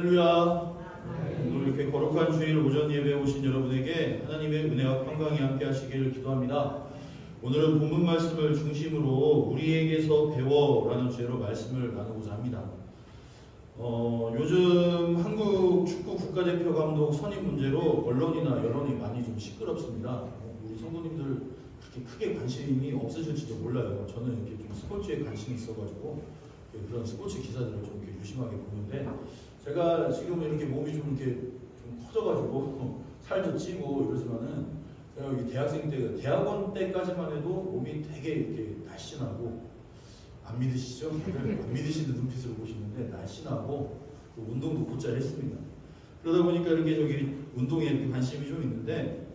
할렐루야. 오늘 이렇게 거룩한 주일 오전 예배에 오신 여러분에게 하나님의 은혜와 평강이 함께 하시기를 기도합니다. 오늘은 본문 말씀을 중심으로 우리에게서 배워라는 주제로 말씀을 나누고자 합니다. 요즘 한국 축구 국가대표 감독 선임 문제로 언론이나 여론이 많이 좀 시끄럽습니다. 우리 성도님들 그렇게 크게 관심이 없으실지도 몰라요. 저는 이렇게 좀 스포츠에 관심이 있어가지고 그런 스포츠 기사들을 좀 이렇게 유심하게 보는데, 제가 지금 이렇게 몸이 좀 이렇게 좀 커져가지고 살도 찌고 이러지만은 제가 여기 대학생 때, 대학원 때까지만 해도 몸이 되게 이렇게 날씬하고, 안 믿으시죠? 안 믿으시는 눈빛으로 보시는데 날씬하고 운동도 곧잘 했습니다. 그러다 보니까 이렇게 저기 운동에 이렇게 관심이 좀 있는데,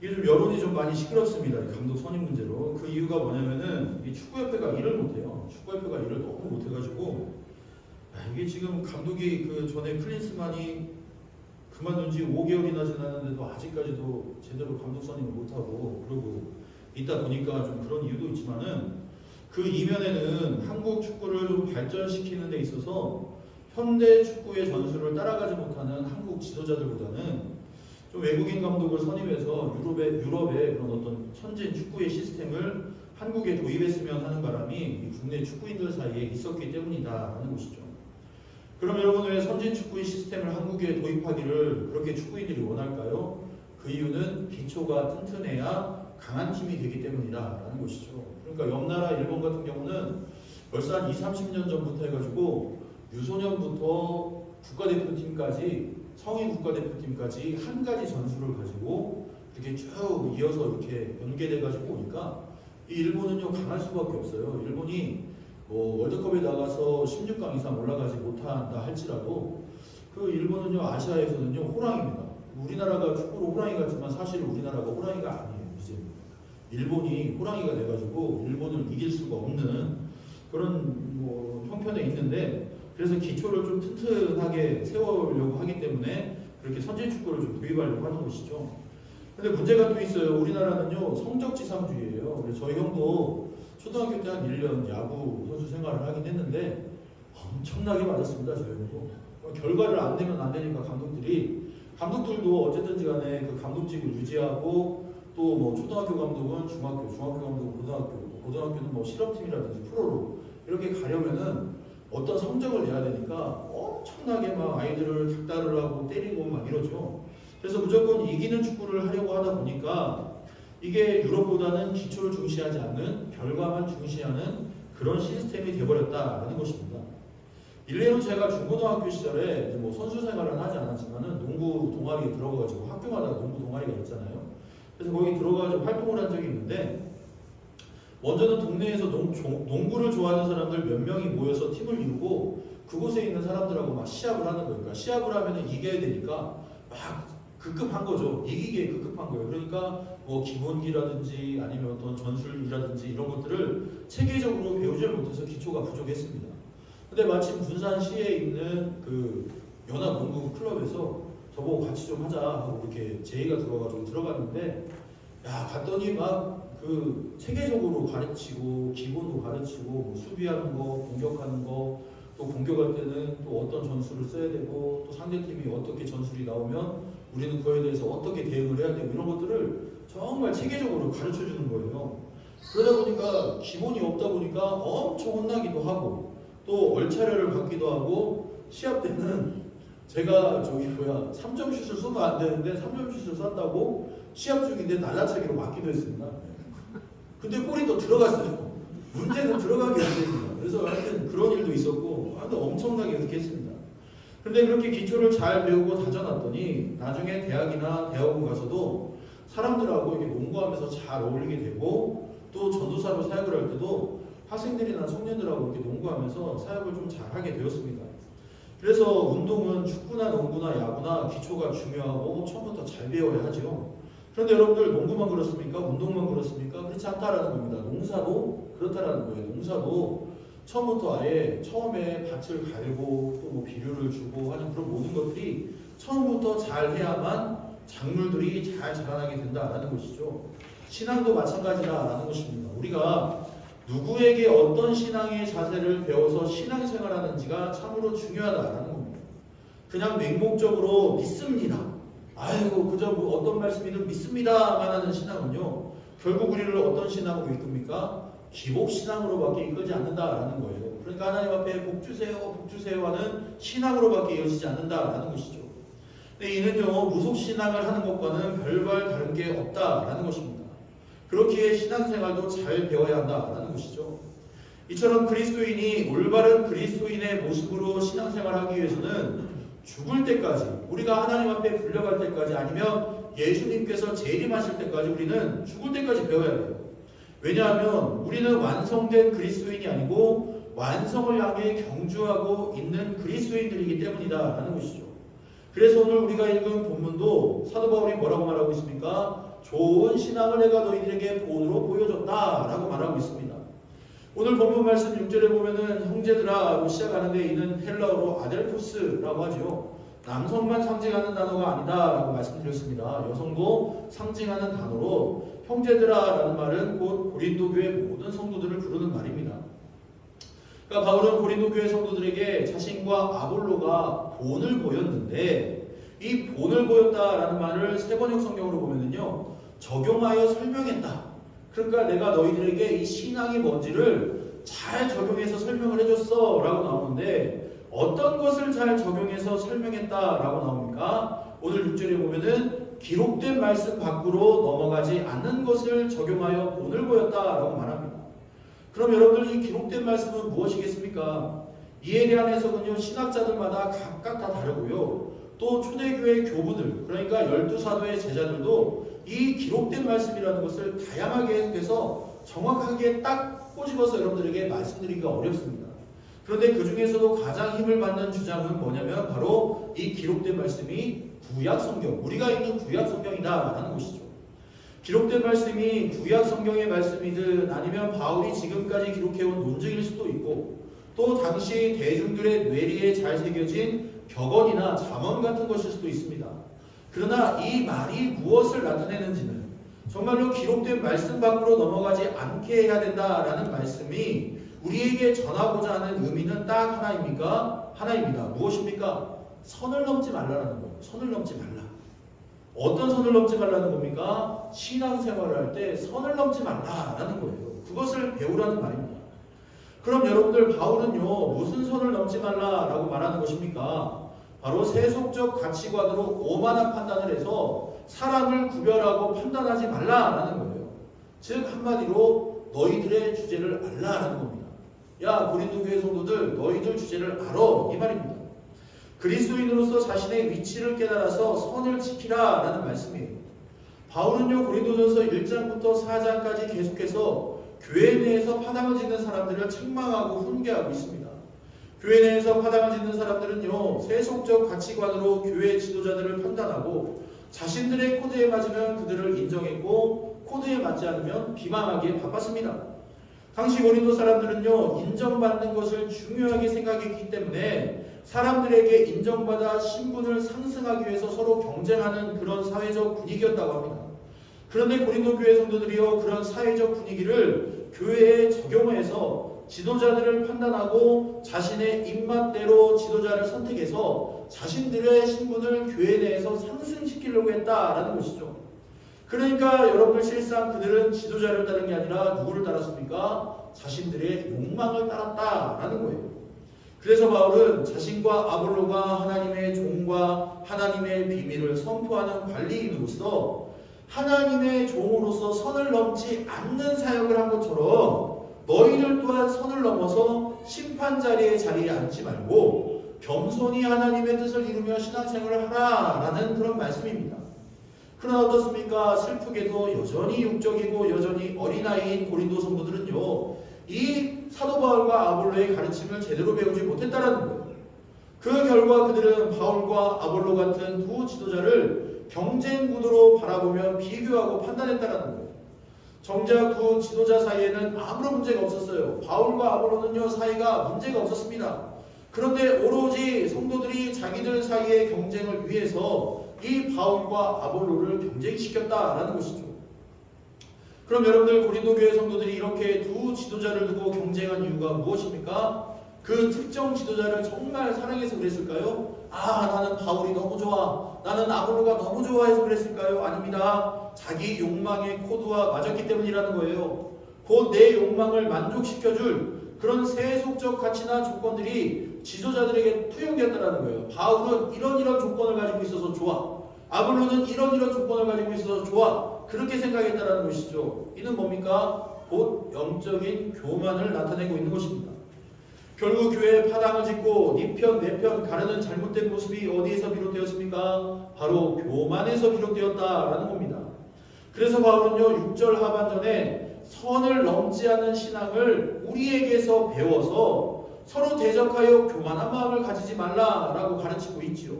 이게 좀 여론이 좀 많이 시끄럽습니다. 감독 선임 문제로. 그 이유가 뭐냐면은 이 축구협회가 일을 못해요. 축구협회가 일을 너무 못해가지고, 이게 지금 감독이 그 전에 클린스만이 그만둔 지 5개월이나 지났는데도 아직까지도 제대로 감독 선임을 못하고 그러고 있다 보니까 좀 그런 이유도 있지만은, 그 이면에는 한국 축구를 좀 발전시키는 데 있어서 현대 축구의 전술을 따라가지 못하는 한국 지도자들보다는 좀 외국인 감독을 선임해서 유럽의 그런 어떤 선진 축구의 시스템을 한국에 도입했으면 하는 바람이 국내 축구인들 사이에 있었기 때문이다라는 것이죠. 그럼 여러분, 왜 선진 축구의 시스템을 한국에 도입하기를 그렇게 축구인들이 원할까요? 그 이유는 기초가 튼튼해야 강한 팀이 되기 때문이다라는 것이죠. 그러니까 옆나라 일본 같은 경우는 벌써 한 20-30년 전부터 해가지고 유소년부터 국가대표팀까지, 성인 국가대표팀까지 한 가지 전술을 가지고 이렇게 쭉 이어서 이렇게 연계돼가지고 오니까 이 일본은요 강할 수밖에 없어요. 일본이 뭐 월드컵에 나가서 16강 이상 올라가지 못한다 할지라도 그 일본은요 아시아에서는요 호랑이입니다. 우리나라가 축구로 호랑이 같지만 사실 우리나라가 호랑이가 아니에요. 이제 일본이 호랑이가 돼가지고 일본을 이길 수가 없는 그런 뭐 형편에 있는데, 그래서 기초를 좀 튼튼하게 세우려고 하기 때문에 그렇게 선진 축구를 좀 도입하려고 하는 것이죠. 근데 문제가 또 있어요. 우리나라는요 성적지상주의예요. 그래서 저희 형도 초등학교 때 한 1년 야구 선수 생활을 하긴 했는데 엄청나게 맞았습니다. 저희 형도. 결과를 안 내면 안 되니까 감독들도 어쨌든지 간에 그 감독직을 유지하고, 또 뭐 초등학교 감독은 중학교 감독은 고등학교는 뭐 실업팀이라든지 프로로 이렇게 가려면은 어떤 성적을 내야 되니까 엄청나게 막 아이들을 닥달을 하고 때리고 막 이러죠. 그래서 무조건 이기는 축구를 하려고 하다 보니까 이게 유럽보다는 기초를 중시하지 않는, 결과만 중시하는 그런 시스템이 되어버렸다라는 것입니다. 일례로 제가 중고등학교 시절에 뭐 선수 생활은 하지 않았지만은 농구 동아리에 들어가가지고, 학교마다 농구 동아리가 있잖아요. 그래서 거기 들어가가지고 활동을 한 적이 있는데, 먼저는 동네에서 농구를 좋아하는 사람들 몇 명이 모여서 팀을 이루고 그곳에 있는 사람들하고 막 시합을 하는 거니까, 시합을 하면은 이겨야 되니까 막 급급한 거죠. 이기기에 급급한 거예요. 그러니까 뭐 기본기라든지 아니면 어떤 전술이라든지 이런 것들을 체계적으로 배우지 못해서 기초가 부족했습니다. 근데 마침 군산시에 있는 그 연합농구 클럽에서 저보고 같이 좀 하자 하고 이렇게 제의가 들어가지고 들어갔는데, 갔더니 막 그 체계적으로 가르치고, 기본도 가르치고, 뭐 수비하는 거, 공격하는 거, 또 공격할 때는 또 어떤 전술을 써야 되고, 또 상대팀이 어떻게 전술이 나오면 우리는 그에 대해서 어떻게 대응을 해야 되고, 이런 것들을 정말 체계적으로 가르쳐 주는 거예요. 그러다 보니까 기본이 없다 보니까 엄청 혼나기도 하고, 또 얼차려를 받기도 하고, 시합 때는 제가 3점 슛을 쏘면 안 되는데 3점 슛을 쐈다고 시합 중인데 날라차기로 맞기도 했습니다. 근데 골이 또 들어갔어요. 문제는 들어가게 안 됩니다. 그래서 하여튼 그런 일도 있었고, 하여튼 엄청나게 그렇게 했습니다. 근데 그렇게 기초를 잘 배우고 다져놨더니 나중에 대학이나 대학원 가서도 사람들하고 이렇게 농구하면서 잘 어울리게 되고, 또 전도사로 사역을 할 때도 학생들이나 청년들하고 이렇게 농구하면서 사역을 좀 잘하게 되었습니다. 그래서 운동은 축구나 농구나 야구나 기초가 중요하고 처음부터 잘 배워야 하죠. 그런데 여러분들, 농구만 그렇습니까? 운동만 그렇습니까? 그렇지 않다라는 겁니다. 농사도 그렇다라는 거예요. 농사도 처음부터 아예 처음에 밭을 갈고 또 뭐 비료를 주고 하는 그런 모든 것들이 처음부터 잘 해야만 작물들이 잘 자라나게 된다라는 것이죠. 신앙도 마찬가지다라는 것입니다. 우리가 누구에게 어떤 신앙의 자세를 배워서 신앙생활하는지가 참으로 중요하다라는 겁니다. 그냥 맹목적으로 믿습니다. 아이고 그저 뭐 어떤 말씀이든 믿습니다만 하는 신앙은요, 결국 우리를 어떤 신앙으로 이끕니까? 기복신앙으로밖에 이끌지 않는다라는 거예요. 그러니까 하나님 앞에 복 주세요, 복 주세요 하는 신앙으로밖에 이어지지 않는다라는 것이죠. 근데 이는요, 무속신앙을 하는 것과는 별반 다른 게 없다라는 것입니다. 그렇기에 신앙생활도 잘 배워야 한다라는 것이죠. 이처럼 그리스도인이 올바른 그리스도인의 모습으로 신앙생활하기 위해서는 죽을 때까지, 우리가 하나님 앞에 불려갈 때까지, 아니면 예수님께서 재림하실 때까지 우리는 죽을 때까지 배워야 돼요. 왜냐하면 우리는 완성된 그리스도인이 아니고 완성을 향해 경주하고 있는 그리스도인들이기 때문이다라는 것이죠. 그래서 오늘 우리가 읽은 본문도 사도 바울이 뭐라고 말하고 있습니까? 좋은 신앙을 내가 너희들에게 본으로 보여줬다라고 말하고 있습니다. 오늘 본문 말씀 6절에 보면은 형제들아라고 시작하는데 이는 헬라어로 아델포스라고 하죠. 남성만 상징하는 단어가 아니다라고 말씀드렸습니다. 여성도 상징하는 단어로 형제들아라는 말은 곧 고린도 교회 모든 성도들을 부르는 말입니다. 그러니까 바울은 고린도 교회 성도들에게 자신과 아볼로가 본을 보였는데, 이 본을 보였다라는 말을 세번역 성경으로 보면은요, 적용하여 설명했다. 그러니까 내가 너희들에게 이 신앙이 뭔지를 잘 적용해서 설명을 해줬어 라고 나오는데, 어떤 것을 잘 적용해서 설명했다 라고 나옵니까? 오늘 6절에 보면은 기록된 말씀 밖으로 넘어가지 않는 것을 적용하여 본을 보였다 라고 말합니다. 그럼 여러분들 이 기록된 말씀은 무엇이겠습니까? 이에 대한 해석은요, 신학자들마다 각각 다 다르고요, 또 초대교회 교부들, 그러니까 12사도의 제자들도 이 기록된 말씀이라는 것을 다양하게 해석해서 정확하게 딱 꼬집어서 여러분들에게 말씀드리기가 어렵습니다. 그런데 그 중에서도 가장 힘을 받는 주장은 뭐냐면 바로 이 기록된 말씀이 구약 성경, 우리가 읽는 구약 성경이다라는 것이죠. 기록된 말씀이 구약 성경의 말씀이든 아니면 바울이 지금까지 기록해온 논증일 수도 있고, 또 당시 대중들의 뇌리에 잘 새겨진 격언이나 잠언 같은 것일 수도 있습니다. 그러나 이 말이 무엇을 나타내는지는 정말로 기록된 말씀 밖으로 넘어가지 않게 해야 된다라는 말씀이 우리에게 전하고자 하는 의미는 딱 하나입니까? 하나입니다. 무엇입니까? 선을 넘지 말라라는 거예요. 선을 넘지 말라. 어떤 선을 넘지 말라는 겁니까? 신앙생활을 할 때 선을 넘지 말라라는 거예요. 그것을 배우라는 말입니다. 그럼 여러분들, 바울은요, 무슨 선을 넘지 말라라고 말하는 것입니까? 바로 세속적 가치관으로 오만한 판단을 해서 사람을 구별하고 판단하지 말라라는 거예요. 즉 한마디로 너희들의 주제를 알라라는 겁니다. 야, 고린도 교회 성도들, 너희들 주제를 알아, 이 말입니다. 그리스도인으로서 자신의 위치를 깨달아서 선을 지키라라는 말씀이에요. 바울은요, 고린도전서 1장부터 4장까지 계속해서 교회 내에서 파당을 짓는 사람들을 책망하고 훈계하고 있습니다. 교회 내에서 파당을 짓는 사람들은요, 세속적 가치관으로 교회 지도자들을 판단하고 자신들의 코드에 맞으면 그들을 인정했고 코드에 맞지 않으면 비방하기에 바빴습니다. 당시 고린도 사람들은요, 인정받는 것을 중요하게 생각했기 때문에 사람들에게 인정받아 신분을 상승하기 위해서 서로 경쟁하는 그런 사회적 분위기였다고 합니다. 그런데 고린도 교회 성도들이요, 그런 사회적 분위기를 교회에 적용해서 지도자들을 판단하고 자신의 입맛대로 지도자를 선택해서 자신들의 신분을 교회 내에서 상승시키려고 했다라는 것이죠. 그러니까 여러분들, 실상 그들은 지도자를 따른 게 아니라 누구를 따랐습니까? 자신들의 욕망을 따랐다라는 거예요. 그래서 바울은 자신과 아볼로가 하나님의 종과 하나님의 비밀을 선포하는 관리인으로서 하나님의 종으로서 선을 넘지 않는 사역을 한 것처럼 너희들 또한 선을 넘어서 심판 자리에 앉지 말고 겸손히 하나님의 뜻을 이루며 신앙생활을 하라라는 그런 말씀입니다. 그러나 어떻습니까? 슬프게도 여전히 육적이고 여전히 어린아이인 고린도 성도들은요, 이 사도 바울과 아볼로의 가르침을 제대로 배우지 못했다라는 거예요. 그 결과 그들은 바울과 아볼로 같은 두 지도자를 경쟁 구도로 바라보며 비교하고 판단했다라는 거예요. 정작 두 지도자 사이에는 아무런 문제가 없었어요. 바울과 아볼로는요, 사이가 문제가 없었습니다. 그런데 오로지 성도들이 자기들 사이의 경쟁을 위해서 이 바울과 아볼로를 경쟁시켰다라는 것이죠. 그럼 여러분들, 고린도 교회 성도들이 이렇게 두 지도자를 두고 경쟁한 이유가 무엇입니까? 그 특정 지도자를 정말 사랑해서 그랬을까요? 나는 바울이 너무 좋아, 나는 아볼로가 너무 좋아해서 그랬을까요? 아닙니다. 자기 욕망의 코드와 맞았기 때문이라는 거예요. 곧 내 욕망을 만족시켜줄 그런 세속적 가치나 조건들이 지도자들에게 투영되었다는 거예요. 바울은 이런 조건을 가지고 있어서 좋아, 아볼로는 이런 조건을 가지고 있어서 좋아, 그렇게 생각했다는 것이죠. 이는 뭡니까? 곧 영적인 교만을 나타내고 있는 것입니다. 결국 교회에 파당을 짓고 네 편 내 편 가르는 잘못된 모습이 어디에서 비롯되었습니까? 바로 교만에서 비롯되었다라는 겁니다. 그래서 바울은요 6절 하반전에 선을 넘지 않은 신앙을 우리에게서 배워서 서로 대적하여 교만한 마음을 가지지 말라라고 가르치고 있지요.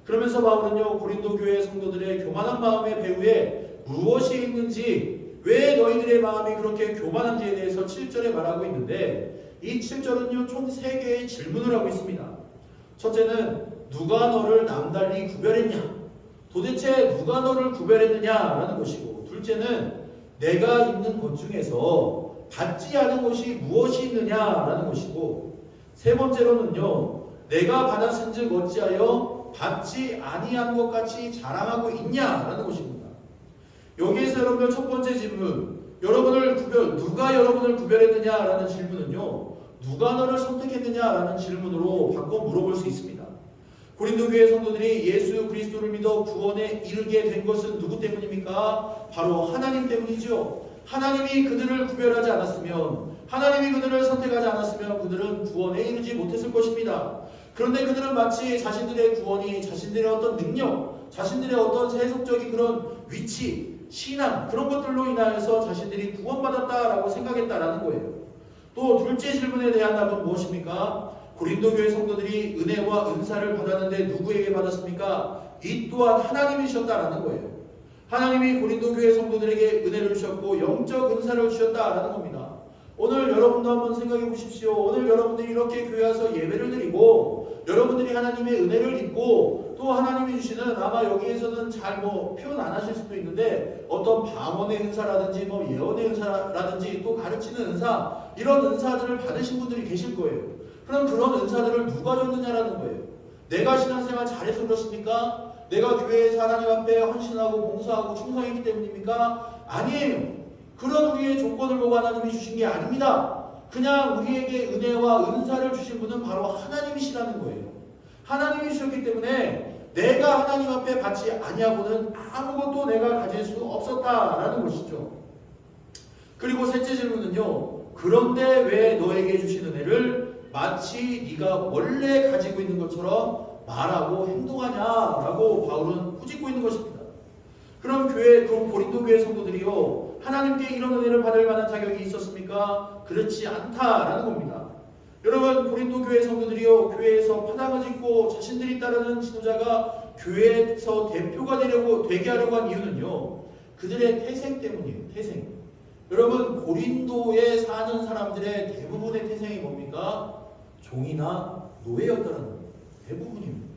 그러면서 바울은요 고린도 교회 성도들의 교만한 마음의 배후에 무엇이 있는지, 왜 너희들의 마음이 그렇게 교만한지에 대해서 7절에 말하고 있는데, 이 7절은요 총 3개의 질문을 하고 있습니다. 첫째는 누가 너를 남달리 구별했냐? 도대체 누가 너를 구별했느냐라는 것이고, 둘째는 내가 있는 것 중에서 받지 않은 것이 무엇이 있느냐라는 것이고, 세 번째로는요 내가 받았은즉 어찌하여 받지 아니한 것 같이 자랑하고 있냐라는 것입니다. 여기에서 여러분들 첫 번째 질문, 누가 여러분을 구별했느냐라는 질문은요 누가 너를 선택했느냐라는 질문으로 바꿔 물어볼 수 있습니다. 고린도 교회 성도들이 예수 그리스도를 믿어 구원에 이르게 된 것은 누구 때문입니까? 바로 하나님 때문이죠. 하나님이 그들을 구별하지 않았으면, 하나님이 그들을 선택하지 않았으면 그들은 구원에 이르지 못했을 것입니다. 그런데 그들은 마치 자신들의 구원이 자신들의 어떤 능력, 자신들의 어떤 세속적인 그런 위치, 신앙, 그런 것들로 인하여서 자신들이 구원받았다라고 생각했다라는 거예요. 또 둘째 질문에 대한 답은 무엇입니까? 고린도 교회 성도들이 은혜와 은사를 받았는데 누구에게 받았습니까? 이 또한 하나님이셨다라는 거예요. 하나님이 고린도 교회 성도들에게 은혜를 주셨고 영적 은사를 주셨다라는 겁니다. 오늘 여러분도 한번 생각해 보십시오. 오늘 여러분들이 이렇게 교회 와서 예배를 드리고 여러분들이 하나님의 은혜를 입고 또 하나님이 주시는, 아마 여기에서는 잘 표현 안 하실 수도 있는데 어떤 방언의 은사라든지 예언의 은사라든지 또 가르치는 은사, 이런 은사들을 받으신 분들이 계실 거예요. 그럼 그런 은사들을 누가 줬느냐라는 거예요. 내가 신앙생활 잘해서 그렇습니까? 내가 교회에서 하나님 앞에 헌신하고 봉사하고 충성했기 때문입니까? 아니에요. 그런 우리의 조건을 보고 하나님이 주신 게 아닙니다. 그냥 우리에게 은혜와 은사를 주신 분은 바로 하나님이시라는 거예요. 하나님이 주셨기 때문에 내가 하나님 앞에 받지 아니하고는 아무것도 내가 가질 수 없었다라는 것이죠. 그리고 셋째 질문은요, 그런데 왜 너에게 주신 은혜를 마치 네가 원래 가지고 있는 것처럼 말하고 행동하냐라고 바울은 꾸짖고 있는 것입니다. 그럼 고린도 교회 성도들이요 하나님께 이런 은혜를 받을 만한 자격이 있었습니까? 그렇지 않다라는 겁니다. 여러분, 고린도 교회 성도들이요 교회에서 파당을 짓고 자신들이 따르는 지도자가 교회에서 대표가 되게 하려고 한 이유는요 그들의 태생 때문이에요. 태생. 여러분, 고린도에 사는 사람들의 대부분의 태생이 뭡니까? 종이나 노예였다는 겁니다. 대부분입니다.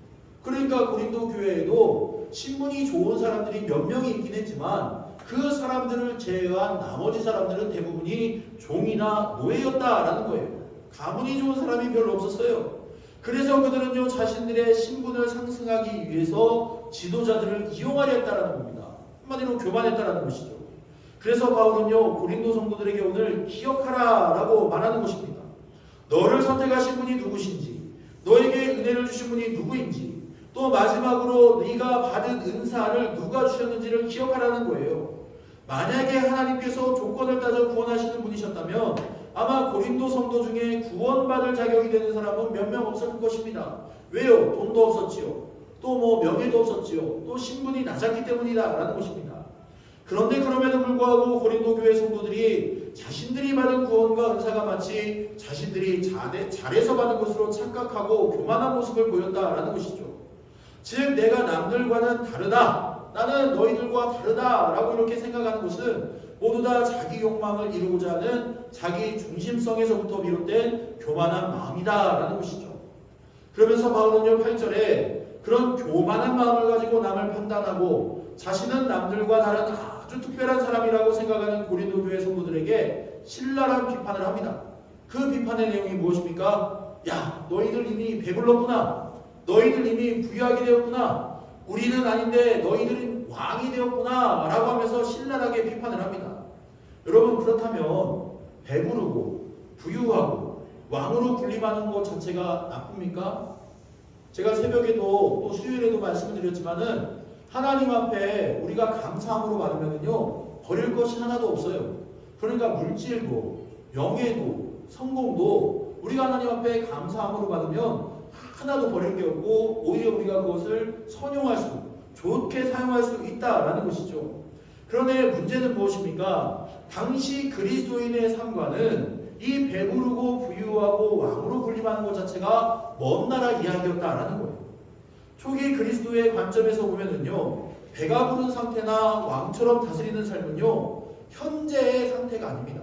그러니까 고린도 교회에도 신분이 좋은 사람들이 몇 명이 있긴 했지만 그 사람들을 제외한 나머지 사람들은 대부분이 종이나 노예였다라는 거예요. 가문이 좋은 사람이 별로 없었어요. 그래서 그들은요 자신들의 신분을 상승하기 위해서 지도자들을 이용하려 했다라는 겁니다. 한마디로 교만했다라는 것이죠. 그래서 바울은요 고린도 성도들에게 오늘 기억하라라고 말하는 것입니다. 너를 선택하신 분이 누구신지, 너에게 은혜를 주신 분이 누구인지, 또 마지막으로 네가 받은 은사를 누가 주셨는지를 기억하라는 거예요. 만약에 하나님께서 조건을 따져 구원하시는 분이셨다면 아마 고린도 성도 중에 구원받을 자격이 되는 사람은 몇 명 없었을 것입니다. 왜요? 돈도 없었지요. 또 명예도 없었지요. 또 신분이 낮았기 때문이다라는 것입니다. 그런데 그럼에도 불구하고 고린도 교회 성도들이 자신들이 받은 구원과 은사가 마치 자신들이 잘해서 받은 것으로 착각하고 교만한 모습을 보였다라는 것이죠. 즉 내가 남들과는 다르다, 나는 너희들과 다르다라고 이렇게 생각하는 것은 모두 다 자기 욕망을 이루고자 하는 자기 중심성에서부터 비롯된 교만한 마음이다라는 것이죠. 그러면서 바울은요 8절에 그런 교만한 마음을 가지고 남을 판단하고 자신은 남들과 다른 아주 특별한 사람이라고 생각하는 고린도 교회 성도들에게 신랄한 비판을 합니다. 그 비판의 내용이 무엇입니까? 야, 너희들 이미 배불렀구나. 너희들 이미 부유하게 되었구나. 우리는 아닌데 너희들은 왕이 되었구나 라고 하면서 신랄하게 비판을 합니다. 여러분, 그렇다면 배부르고 부유하고 왕으로 군림하는 것 자체가 나쁩니까? 제가 새벽에도 또 수요일에도 말씀을 드렸지만은 하나님 앞에 우리가 감사함으로 받으면요 버릴 것이 하나도 없어요. 그러니까 물질도 명예도 성공도 우리가 하나님 앞에 감사함으로 받으면 하나도 버릴 게 없고 오히려 우리가 그것을 선용할 수, 좋게 사용할 수 있다라는 것이죠. 그런데 문제는 무엇입니까? 당시 그리스도인의 삶과는 이 배부르고 부유하고 왕으로 군림하는 것 자체가 먼 나라 이야기였다라는 거예요. 초기 그리스도의 관점에서 보면은요, 배가 부른 상태나 왕처럼 다스리는 삶은요, 현재의 상태가 아닙니다.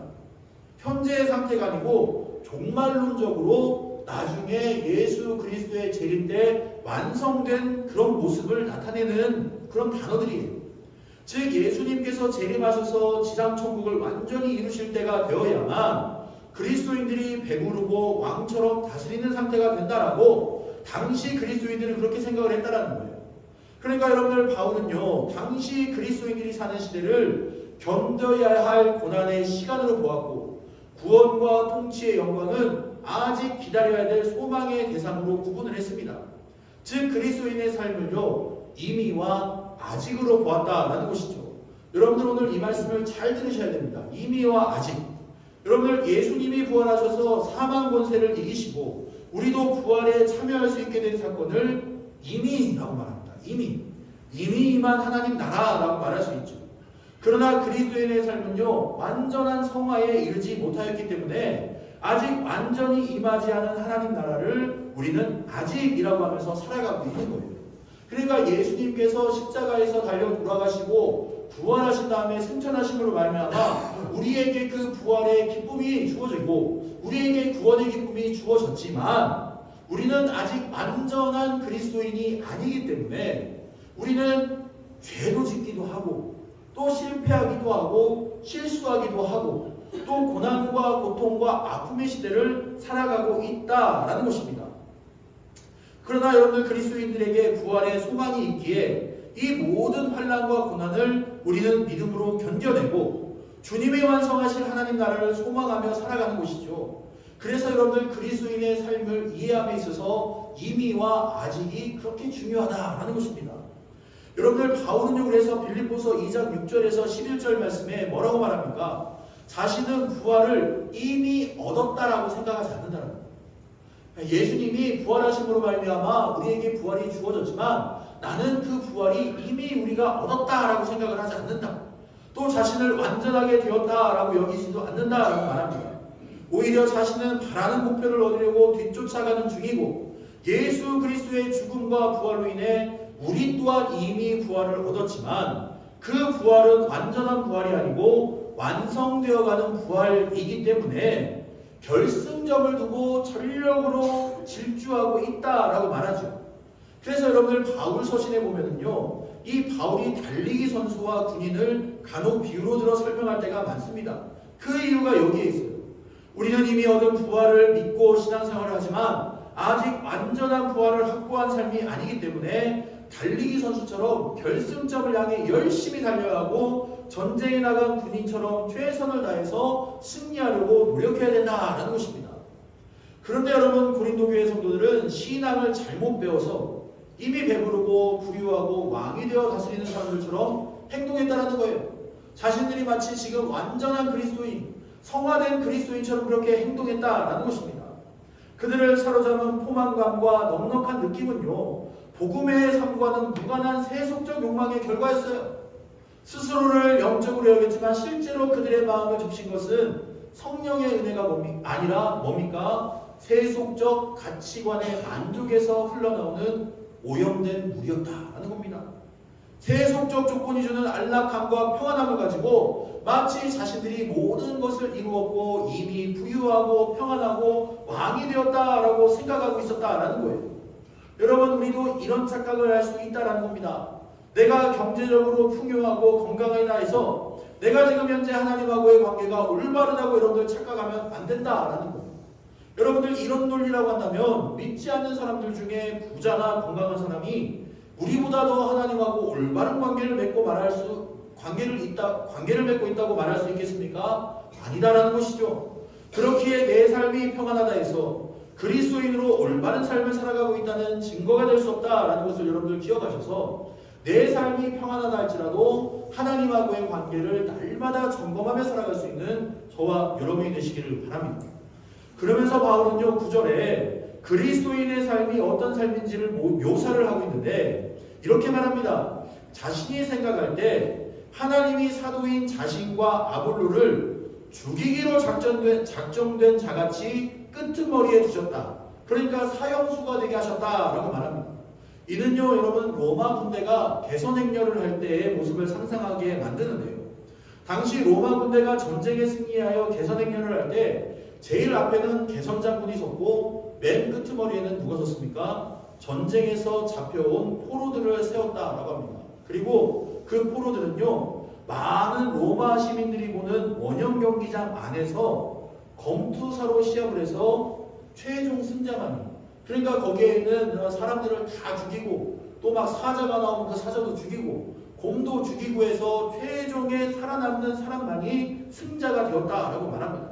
현재의 상태가 아니고 종말론적으로 나중에 예수 그리스도의 재림 때 완성된 그런 모습을 나타내는 그런 단어들이에요. 즉 예수님께서 재림하셔서 지상천국을 완전히 이루실 때가 되어야만 그리스도인들이 배부르고 왕처럼 다스리는 상태가 된다라고 당시 그리스도인들은 그렇게 생각을 했다라는 거예요. 그러니까 여러분들, 바울은요 당시 그리스도인들이 사는 시대를 견뎌야 할 고난의 시간으로 보았고 구원과 통치의 영광은 아직 기다려야 될 소망의 대상으로 구분을 했습니다. 즉 그리스도인의 삶을요 이미와 아직으로 보았다라는 것이죠. 여러분들 오늘 이 말씀을 잘 들으셔야 됩니다. 이미와 아직. 여러분들, 예수님이 부활하셔서 사망 권세를 이기시고 우리도 부활에 참여할 수 있게 된 사건을 이미라고 말합니다. 이미 임한 하나님 나라라고 말할 수 있죠. 그러나 그리스도인의 삶은요 완전한 성화에 이르지 못하였기 때문에 아직 완전히 임하지 않은 하나님 나라를 우리는 아직이라고 하면서 살아가고 있는 거예요. 그러니까 예수님께서 십자가에서 달려 돌아가시고 부활하신 다음에 승천하심으로 말미암아 우리에게 그 부활의 기쁨이 주어지고 우리에게 구원의 기쁨이 주어졌지만 우리는 아직 완전한 그리스도인이 아니기 때문에 우리는 죄도 짓기도 하고 또 실패하기도 하고 실수하기도 하고 또 고난과 고통과 아픔의 시대를 살아가고 있다라는 것입니다. 그러나 여러분들, 그리스도인들에게 부활의 소망이 있기에 이 모든 환난과 고난을 우리는 믿음으로 견뎌내고 주님의 완성하실 하나님 나라를 소망하며 살아가는 것이죠. 그래서 여러분들, 그리스도인의 삶을 이해함에 있어서 이미와 아직이 그렇게 중요하다라는 것입니다. 여러분들, 바울은요 그래서 빌립보서 2장 6절에서 11절 말씀에 뭐라고 말합니까? 자신은 부활을 이미 얻었다라고 생각하지 않는다는 거예요. 예수님이 부활하심으로 말미암아 우리에게 부활이 주어졌지만 나는 그 부활이 이미 우리가 얻었다라고 생각을 하지 않는다. 또 자신을 완전하게 되었다라고 여기지도 않는다라고 말합니다. 오히려 자신은 바라는 목표를 얻으려고 뒤쫓아가는 중이고 예수 그리스도의 죽음과 부활로 인해 우리 또한 이미 부활을 얻었지만 그 부활은 완전한 부활이 아니고 완성되어가는 부활이기 때문에 결승점을 두고 전력으로 질주하고 있다라고 말하죠. 그래서 여러분들, 바울 서신에 보면은요 이 바울이 달리기 선수와 군인을 간혹 비유로 들어 설명할 때가 많습니다. 그 이유가 여기에 있어요. 우리는 이미 얻은 부활을 믿고 신앙생활을 하지만 아직 완전한 부활을 확보한 삶이 아니기 때문에 달리기 선수처럼 결승점을 향해 열심히 달려야 하고 전쟁에 나간 군인처럼 최선을 다해서 승리하려고 노력해야 된다라는 것입니다. 그런데 여러분, 고린도 교회 성도들은 신앙을 잘못 배워서 이미 배부르고 부유하고 왕이 되어 다스리는 사람들처럼 행동했다라는 거예요. 자신들이 마치 지금 완전한 그리스도인, 성화된 그리스도인처럼 그렇게 행동했다라는 것입니다. 그들을 사로잡은 포만감과 넉넉한 느낌은요 복음의 삶과는 무관한 세속적 욕망의 결과였어요. 스스로를 영적으로 여겼지만 실제로 그들의 마음을 접신 것은 성령의 은혜가 아니라 뭡니까? 세속적 가치관의 만족에서 흘러나오는 오염된 물이었다라는 겁니다. 세속적 조건이 주는 안락함과 평안함을 가지고 마치 자신들이 모든 것을 이루었고 이미 부유하고 평안하고 왕이 되었다라고 생각하고 있었다라는 거예요. 여러분, 우리도 이런 착각을 할 수 있다라는 겁니다. 내가 경제적으로 풍요하고 건강하다 해서 내가 지금 현재 하나님하고의 관계가 올바르다고 여러분들 착각하면 안 된다라는 거예요. 여러분들 이런 논리라고 한다면 믿지 않는 사람들 중에 부자나 건강한 사람이 우리보다 더 하나님하고 올바른 관계를 맺고 관계를 맺고 있다고 말할 수 있겠습니까? 아니다라는 것이죠. 그렇기에 내 삶이 평안하다 해서 그리스도인으로 올바른 삶을 살아가고 있다는 증거가 될 수 없다라는 것을 여러분들 기억하셔서 내 삶이 평안하다 할지라도 하나님하고의 관계를 날마다 점검하며 살아갈 수 있는 저와 여러분이 되시기를 바랍니다. 그러면서 바울은요 9절에 그리스도인의 삶이 어떤 삶인지를 묘사를 하고 있는데 이렇게 말합니다. 자신이 생각할 때 하나님이 사도인 자신과 아볼로를 죽이기로 작정된 자같이 끄트머리에 두셨다. 그러니까 사형수가 되게 하셨다라고 말합니다. 이는요 여러분 로마 군대가 개선행렬을 할 때의 모습을 상상하게 만드는데요. 당시 로마 군대가 전쟁에 승리하여 개선행렬을 할 때 제일 앞에는 개선장군이 섰고 맨 끄트머리에는 누가 섰습니까? 전쟁에서 잡혀온 포로들을 세웠다라고 합니다. 그리고 그 포로들은요 많은 로마 시민들이 보는 원형 경기장 안에서 검투사로 시합을 해서 최종 승자만이, 그러니까 거기에 있는 사람들을 다 죽이고 또 막 사자가 나오면 그 사자도 죽이고 곰도 죽이고 해서 최종에 살아남는 사람만이 승자가 되었다라고 말합니다.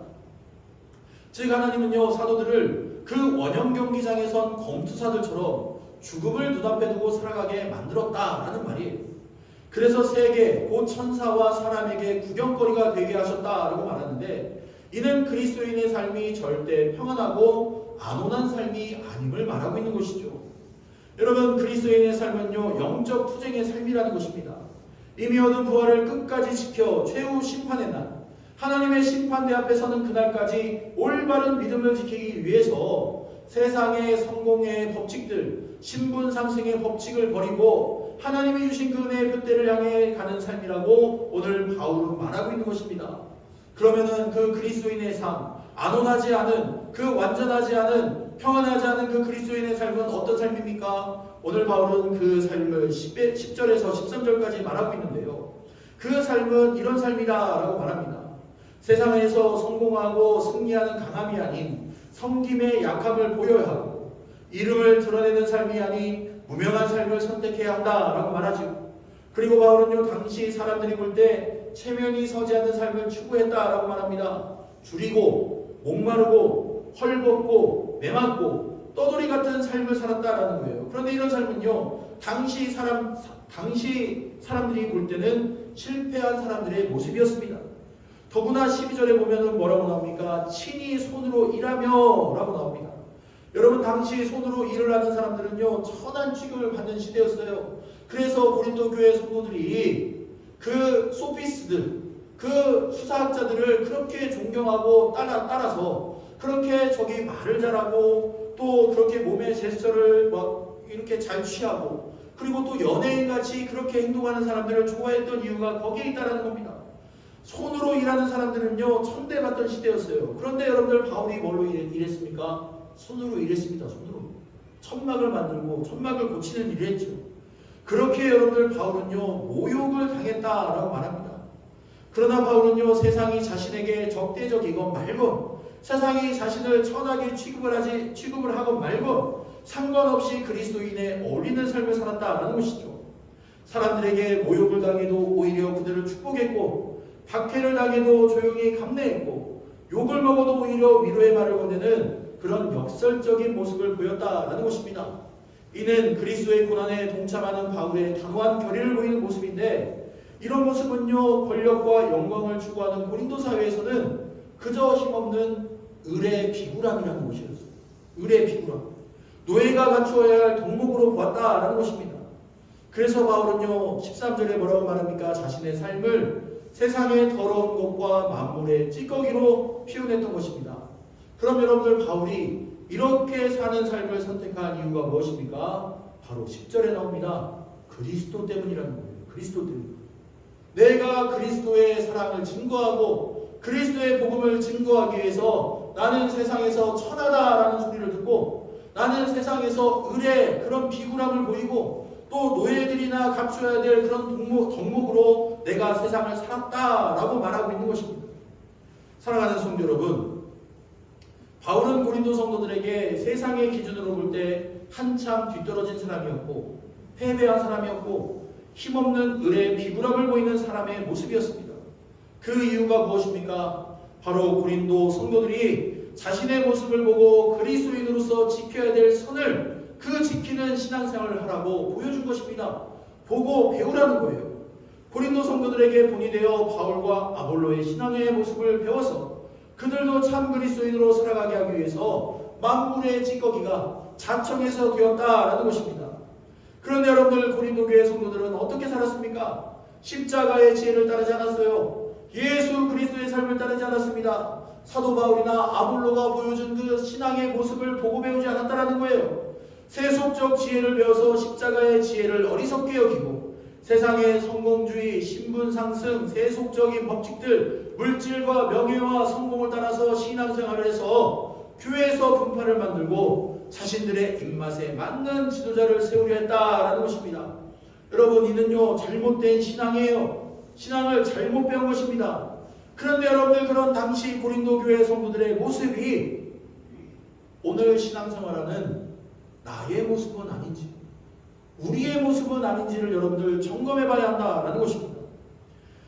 즉 하나님은요 사도들을 그 원형 경기장에선 검투사들처럼 죽음을 눈앞에 두고 살아가게 만들었다라는 말이에요. 그래서 세계 곧 천사와 사람에게 구경거리가 되게 하셨다라고 말하는데 이는 그리스도인의 삶이 절대 평안하고 안온한 삶이 아님을 말하고 있는 것이죠. 여러분 그리스도인의 삶은요 영적 투쟁의 삶이라는 것입니다. 이미 얻은 부활을 끝까지 지켜 최후 심판의 날 하나님의 심판대 앞에 서는 그날까지 올바른 믿음을 지키기 위해서 세상의 성공의 법칙들, 신분 상승의 법칙을 버리고 하나님이 주신 그 은혜의 둯대를 향해 가는 삶이라고 오늘 바울은 말하고 있는 것입니다. 그러면은 그 그리스도인의 삶, 안온하지 않은, 그 완전하지 않은, 평안하지 않은 그 그리스도인의 삶은 어떤 삶입니까? 오늘 바울은 그 삶을 10절에서 13절까지 말하고 있는데요. 그 삶은 이런 삶이다라고 말합니다. 세상에서 성공하고 승리하는 강함이 아닌 섬김의 약함을 보여야 하고 이름을 드러내는 삶이 아닌 무명한 삶을 선택해야 한다라고 말하죠. 그리고 바울은요 당시 사람들이 볼 때 체면이 서지 않는 삶을 추구했다라고 말합니다. 줄이고 목마르고 헐벗고 매맞고 떠돌이 같은 삶을 살았다라는 거예요. 그런데 이런 삶은요 당시 사람들이 볼 때는 실패한 사람들의 모습이었습니다. 더구나 12절에 보면은 뭐라고 나옵니까? 친히 손으로 일하며 라고 나옵니다. 여러분 당시 손으로 일을 하는 사람들은요 천한 취급을 받는 시대였어요. 그래서 고린도 교회 성도들이 그 소피스들, 그 수사학자들을 그렇게 존경하고 따라서 그렇게 저기 말을 잘하고 또 그렇게 몸의 제스처를 막 이렇게 잘 취하고 그리고 또 연예인같이 그렇게 행동하는 사람들을 좋아했던 이유가 거기에 있다는 겁니다. 손으로 일하는 사람들은요 천대받던 시대였어요. 그런데 여러분들 바울이 뭘로 일했습니까? 손으로 일했습니다. 손으로 천막을 만들고 천막을 고치는 일을 했죠. 그렇게 여러분들 바울은요 모욕을 당했다라고 말합니다. 그러나 바울은요 세상이 자신에게 적대적이건 말건 세상이 자신을 천하게 취급을 하건 말건 상관없이 그리스도인에 어울리는 삶을 살았다라는 것이죠. 사람들에게 모욕을 당해도 오히려 그들을 축복했고 박해를 당해도 조용히 감내했고 욕을 먹어도 오히려 위로의 말을 건네는 그런 역설적인 모습을 보였다라는 것입니다. 이는 그리스도의 고난에 동참하는 바울의 단호한 결의를 보이는 모습인데 이런 모습은요 권력과 영광을 추구하는 고린도 사회에서는 그저 힘없는 을의 비굴함이라는 것이었어요. 을의 비굴함, 노예가 갖추어야 할 덕목으로 보았다라는 것입니다. 그래서 바울은요 13절에 뭐라고 말합니까? 자신의 삶을 세상의 더러운 것과 만물의 찌꺼기로 표현했던 것입니다. 그럼 여러분들 바울이 이렇게 사는 삶을 선택한 이유가 무엇입니까? 바로 10절에 나옵니다. 그리스도 때문이라는 거예요. 그리스도 때문. 내가 그리스도의 사랑을 증거하고 그리스도의 복음을 증거하기 위해서 나는 세상에서 천하다라는 소리를 듣고 나는 세상에서 을의 그런 비굴함을 보이고 또 노예들이나 갖춰야 될 그런 덕목으로 내가 세상을 살았다라고 말하고 있는 것입니다. 사랑하는 성도 여러분, 바울은 고린도 성도들에게 세상의 기준으로 볼 때 한참 뒤떨어진 사람이었고 패배한 사람이었고 힘없는 을의 비굴함을 보이는 사람의 모습이었습니다. 그 이유가 무엇입니까? 바로 고린도 성도들이 자신의 모습을 보고 그리스도인으로서 지켜야 될 선을 그 지키는 신앙생활을 하라고 보여준 것입니다. 보고 배우라는 거예요. 고린도 성도들에게 본이 되어 바울과 아볼로의 신앙의 모습을 배워서 그들도 참 그리스도인으로 살아가게 하기 위해서 만물의 찌꺼기가 자청해서 되었다라는 것입니다. 그런데 여러분들 고린도 교회 성도들은 어떻게 살았습니까? 십자가의 지혜를 따르지 않았어요. 예수 그리스도의 삶을 따르지 않았습니다. 사도 바울이나 아볼로가 보여준 그 신앙의 모습을 보고 배우지 않았다라는 거예요. 세속적 지혜를 배워서 십자가의 지혜를 어리석게 여기고 세상의 성공주의, 신분상승, 세속적인 법칙들, 물질과 명예와 성공을 따라서 신앙생활을 해서 교회에서 분파를 만들고 자신들의 입맛에 맞는 지도자를 세우려 했다라는 것입니다. 여러분, 이는요 잘못된 신앙이에요. 신앙을 잘못 배운 것입니다. 그런데 여러분들, 그런 당시 고린도 교회 성도들의 모습이 오늘 신앙생활하는 나의 모습은 아닌지, 우리의 모습은 아닌지를 여러분들 점검해 봐야 한다라는 것입니다.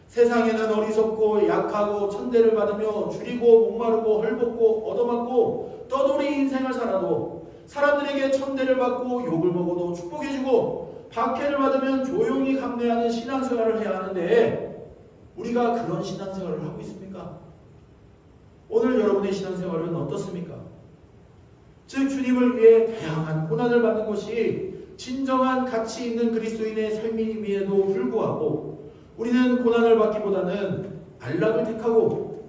세상에는 어리석고 약하고 천대를 받으며 줄이고 목마르고 헐벗고 얻어맞고 떠돌이 인생을 살아도 사람들에게 천대를 받고 욕을 먹어도 축복해주고 박해를 받으면 조용히 감내하는 신앙생활을 해야 하는데 우리가 그런 신앙생활을 하고 있습니까? 오늘 여러분의 신앙생활은 어떻습니까? 즉 주님을 위해 다양한 고난을 받는 것이 진정한 가치 있는 그리스도인의 삶임에도 불구하고 우리는 고난을 받기보다는 안락을 택하고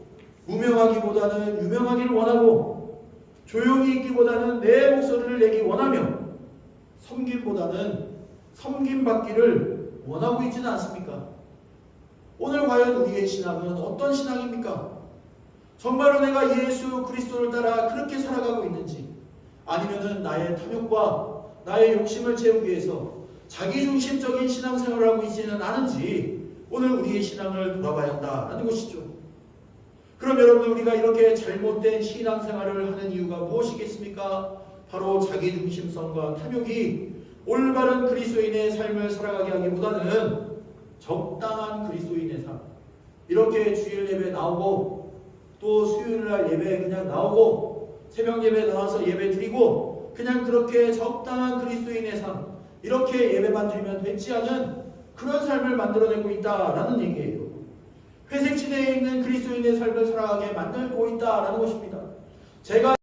무명하기보다는 유명하기를 원하고 조용히 있기보다는 내 목소리를 내기 원하며 섬김보다는 섬김받기를 원하고 있지는 않습니까? 오늘 과연 우리의 신앙은 어떤 신앙입니까? 정말로 내가 예수 그리스도를 따라 그렇게 살아가고 있는지, 아니면은 나의 탐욕과 나의 욕심을 채우기 위해서 자기중심적인 신앙생활을 하고 있지는 않은지 오늘 우리의 신앙을 돌아봐야 한다는 것이죠. 그럼 여러분, 우리가 이렇게 잘못된 신앙생활을 하는 이유가 무엇이겠습니까? 바로 자기중심성과 탐욕이 올바른 그리스도인의 삶을 살아가게 하기보다는 적당한 그리스도인의 삶, 이렇게 주일 예배 나오고 또 수요일날 예배 그냥 나오고 새벽 예배 나와서 예배 드리고 그냥 그렇게 적당한 그리스도인의 삶, 이렇게 예배만 드리면 되지 않은 그런 삶을 만들어내고 있다라는 얘기예요. 회색지대에 있는 그리스도인의 삶을 살아가게 만들고 있다라는 것입니다. 제가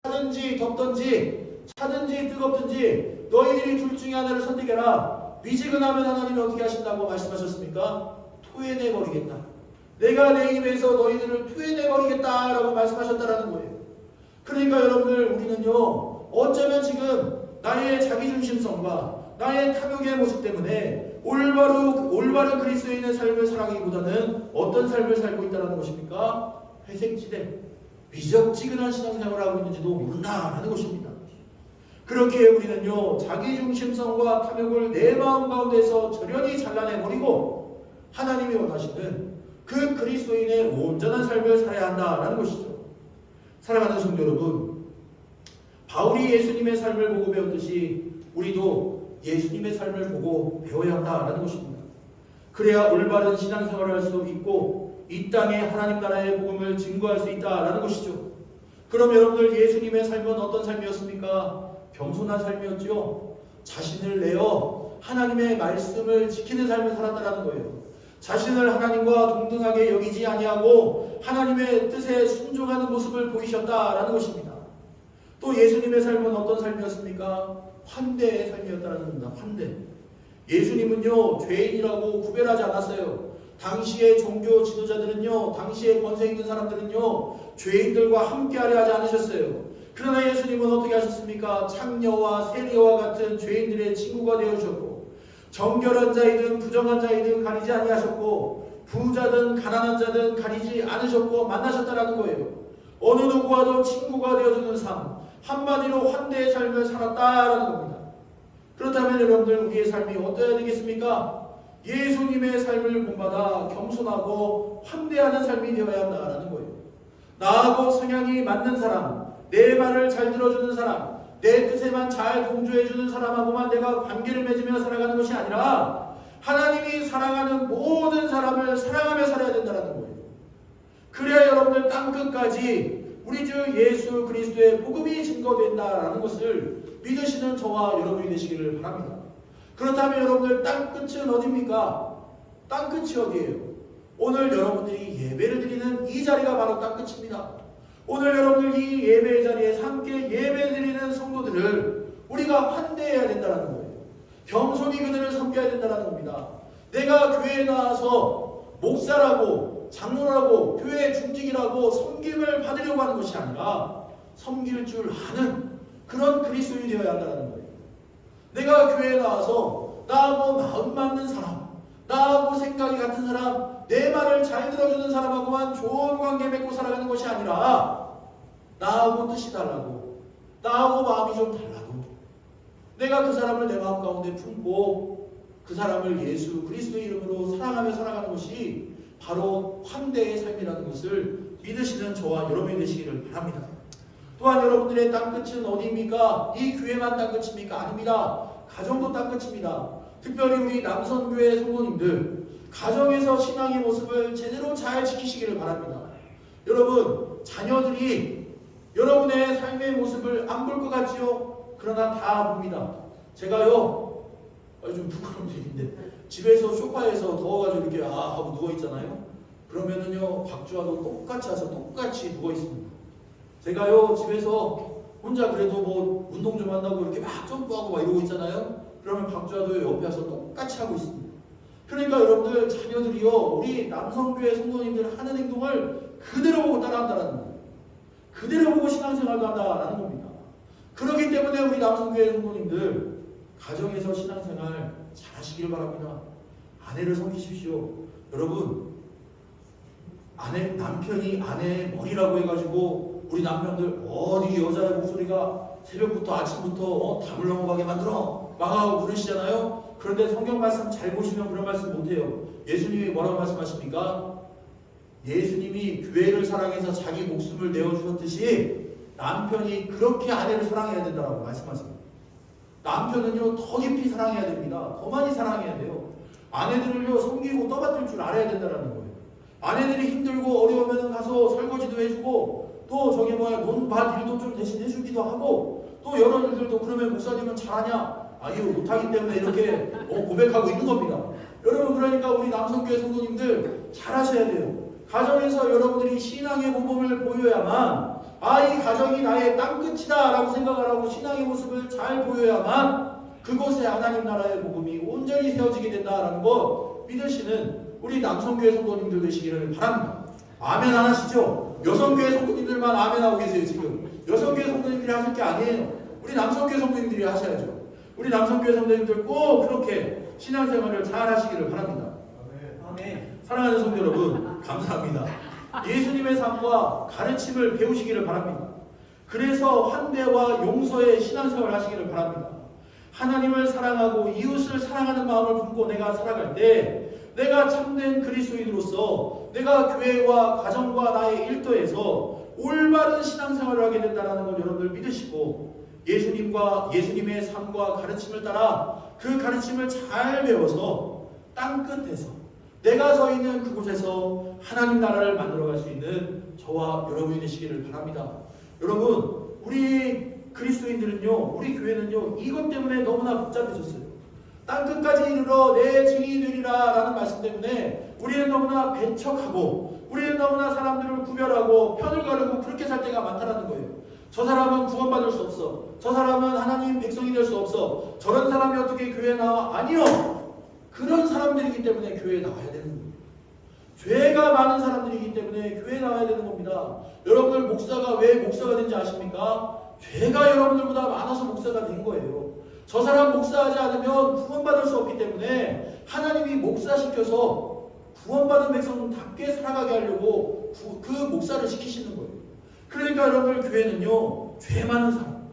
차든지 덥든지 차든지 뜨겁든지 너희들이 둘 중에 하나를 선택해라. 미지근하면 하나님이 어떻게 하신다고 말씀하셨습니까? 토해내버리겠다. 내가 내 입에서 너희들을 토해내버리겠다라고 말씀하셨다라는 거예요. 그러니까 여러분들, 우리는요 어쩌면 지금 나의 자기중심성과 나의 탐욕의 모습 때문에 올바른 그리스도인의 삶을 살아가기보다는 어떤 삶을 살고 있다는 것입니까? 회색지대, 미적지근한 신앙생활을 하고 있는지도 모른다라는 것입니다. 그렇게 우리는요 자기중심성과 탐욕을 내 마음 가운데서 절연히 잘라내버리고 하나님이 원하시는 그 그리스도인의 온전한 삶을 살아야 한다라는 것이죠. 사랑하는 성도 여러분, 바울이 예수님의 삶을 보고 배웠듯이 우리도 예수님의 삶을 보고 배워야 한다라는 것입니다. 그래야 올바른 신앙생활을 할 수 있고 이 땅에 하나님 나라의 복음을 증거할 수 있다라는 것이죠. 그럼 여러분들, 예수님의 삶은 어떤 삶이었습니까? 겸손한 삶이었죠. 자신을 내어 하나님의 말씀을 지키는 삶을 살았다라는 거예요. 자신을 하나님과 동등하게 여기지 아니하고 하나님의 뜻에 순종하는 모습을 보이셨다라는 것입니다. 또 예수님의 삶은 어떤 삶이었습니까? 환대의 삶이었다라는 겁니다. 환대. 예수님은요 죄인이라고 구별하지 않았어요. 당시의 종교 지도자들은요, 당시의 권세 있는 사람들은요 죄인들과 함께하려 하지 않으셨어요. 그러나 예수님은 어떻게 하셨습니까? 창녀와 세리와 같은 죄인들의 친구가 되어주셨고, 정결한 자이든 부정한 자이든 가리지 아니하셨고, 부자든 가난한 자든 가리지 않으셨고 만나셨다라는 거예요. 어느 누구와도 친구가 되어주는 삶, 한마디로 환대의 삶을 살았다라는 겁니다. 그렇다면 여러분들, 우리의 삶이 어떠해야 되겠습니까? 예수님의 삶을 본받아 겸손하고 환대하는 삶이 되어야 한다라는 거예요. 나하고 성향이 맞는 사람, 내 말을 잘 들어주는 사람, 내 뜻에만 잘 동조해주는 사람하고만 내가 관계를 맺으며 살아가는 것이 아니라 하나님이 사랑하는 모든 사람을 사랑하며 살아야 된다는 거예요. 그래야 여러분들 땅끝까지 우리 주 예수 그리스도의 복음이 증거된다라는 것을 믿으시는 저와 여러분이 되시기를 바랍니다. 그렇다면 여러분들 땅끝은 어디입니까? 땅끝이 어디예요? 오늘 여러분들이 예배를 드리는 이 자리가 바로 땅끝입니다. 오늘 여러분들 이 예배 자리에 함께 예배 드리는 성도들을 우리가 환대해야 된다는 거예요. 겸손히 그들을 섬겨야 된다는 겁니다. 내가 교회에 나와서 목사라고 장로라고 교회 중직이라고 섬김을 받으려고 하는 것이 아니라 섬길 줄 아는 그런 그리스도인이 되어야 한다는 거예요. 내가 교회에 나와서 나하고 마음 맞는 사람, 나하고 생각이 같은 사람, 내 말을 잘 들어주는 사람하고만 좋은 관계 맺고 살아가는 것이 아니라 나하고 뜻이 달라고, 나하고 마음이 좀 달라도 내가 그 사람을 내 마음 가운데 품고 그 사람을 예수 그리스도의 이름으로 사랑하며 살아가는 것이 바로 환대의 삶이라는 것을 믿으시는 저와 여러분이 되시기를 바랍니다. 또한 여러분들의 땅끝은 어디입니까? 이 교회만 땅끝입니까? 아닙니다. 가정도 땅끝입니다. 특별히 우리 남선교회 성도님들 가정에서 신앙의 모습을 제대로 잘 지키시기를 바랍니다. 여러분 자녀들이 여러분의 삶의 모습을 안 볼 것 같지요? 그러나 다 봅니다. 제가요 좀 부끄러운 얘기인데 집에서 소파에서 더워가지고 이렇게 하고 누워있잖아요. 그러면은요 박주아도 똑같이 와서 똑같이 누워있습니다. 제가요 집에서 혼자 그래도 뭐 운동 좀 한다고 이렇게 막 점프하고 막 이러고 있잖아요. 그러면 박주아도 옆에 와서 똑같이 하고 있습니다. 그러니까 여러분들 자녀들이요 우리 남성교회 성도님들 하는 행동을 그대로 보고 따라한다는 거예요. 그대로 보고 신앙생활도 한다라는 겁니다. 그렇기 때문에 우리 남성교회 성도님들 가정에서 신앙생활 잘 하시길 바랍니다. 아내를 섬기십시오. 여러분 남편이 아내의 머리라고 해가지고 우리 남편들 어디 여자의 목소리가 새벽부터 아침부터 담을 넘어가게 만들어 막하고 그러시잖아요. 그런데 성경 말씀 잘 보시면 그런 말씀 못해요. 예수님이 뭐라고 말씀하십니까? 예수님이 교회를 사랑해서 자기 목숨을 내어주셨듯이 남편이 그렇게 아내를 사랑해야 된다고 말씀하십니다. 남편은요 더 깊이 사랑해야 됩니다. 더 많이 사랑해야 돼요. 아내들을요 섬기고 떠받들 줄 알아야 된다는 거예요. 아내들이 힘들고 어려우면 가서 설거지도 해주고 또 저기 논밭 일도 좀 대신 해주기도 하고 또 여러 일들도 그러면 목사님은 잘하냐? 아유 못하기 때문에 이렇게 고백하고 있는 겁니다. 여러분 그러니까 우리 남성교회 성도님들 잘하셔야 돼요. 가정에서 여러분들이 신앙의 모범을 보여야만 이 가정이 나의 땅끝이다 라고 생각을 하고 신앙의 모습을 잘 보여야만 그곳에 하나님 나라의 복음이 온전히 세워지게 된다라는 거 믿으시는 우리 남성교회 성도님들 되시기를 바랍니다. 아멘 안 하시죠? 여성교회 성도님들만 아멘 하고 계세요. 지금 여성교회 성도님들이 하실 게 아니에요. 우리 남성교회 성도님들이 하셔야죠. 우리 남성교회 성도님들 꼭 그렇게 신앙생활을 잘 하시기를 바랍니다. 아멘. 사랑하는 성도 여러분 감사합니다. 예수님의 삶과 가르침을 배우시기를 바랍니다. 그래서 환대와 용서의 신앙생활을 하시기를 바랍니다. 하나님을 사랑하고 이웃을 사랑하는 마음을 품고 내가 살아갈 때 내가 참된 그리스도인으로서 내가 교회와 가정과 나의 일터에서 올바른 신앙생활을 하게 된다는 걸 여러분들 믿으시고 예수님의 삶과 가르침을 따라 그 가르침을 잘 배워서 땅끝에서 내가 서 있는 그곳에서 하나님 나라를 만들어갈 수 있는 저와 여러분이 되시기를 바랍니다. 여러분 우리 그리스도인들은요 우리 교회는요 이것 때문에 너무나 복잡해졌어요. 땅끝까지 이르러 내 증인이 되리라 라는 말씀 때문에 우리는 너무나 배척하고 우리는 너무나 사람들을 구별하고 편을 가르고 그렇게 살 때가 많다는 거예요. 저 사람은 구원받을 수 없어. 저 사람은 하나님 백성이 될 수 없어. 저런 사람이 어떻게 교회에 나와? 아니요. 그런 사람들이기 때문에 교회에 나와야 되는 겁니다. 죄가 많은 사람들이기 때문에 교회에 나와야 되는 겁니다. 여러분들 목사가 왜 목사가 된지 아십니까? 죄가 여러분들보다 많아서 목사가 된 거예요. 저 사람 목사하지 않으면 구원받을 수 없기 때문에 하나님이 목사시켜서 구원받은 백성답게 살아가게 하려고 그 목사를 시키시는 거예요. 그러니까 여러분들 교회는요 죄 많은 사람,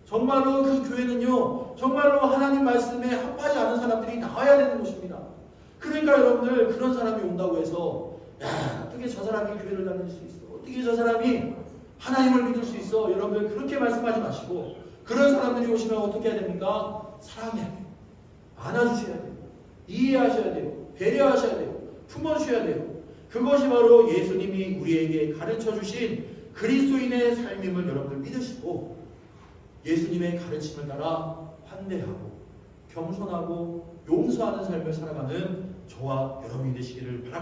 정말로 그 교회는요 정말로 하나님 말씀에 합하지 않은 사람들이 나와야 되는 곳입니다. 그러니까 여러분들 그런 사람이 온다고 해서 야 어떻게 저 사람이 교회를 다닐 수 있어? 어떻게 저 사람이 하나님을 믿을 수 있어? 여러분들 그렇게 말씀하지 마시고 그런 사람들이 오시면 어떻게 해야 됩니까? 사랑해야 돼요. 안아주셔야 돼요. 이해하셔야 돼요. 배려하셔야 돼요. 품어주셔야 돼요. 그것이 바로 예수님이 우리에게 가르쳐 주신 그리스도인의 삶임을 여러분들 믿으시고 예수님의 가르침을 따라 환대하고 겸손하고 용서하는 삶을 살아가는 저와 여러분이 되시기를 바랍니다.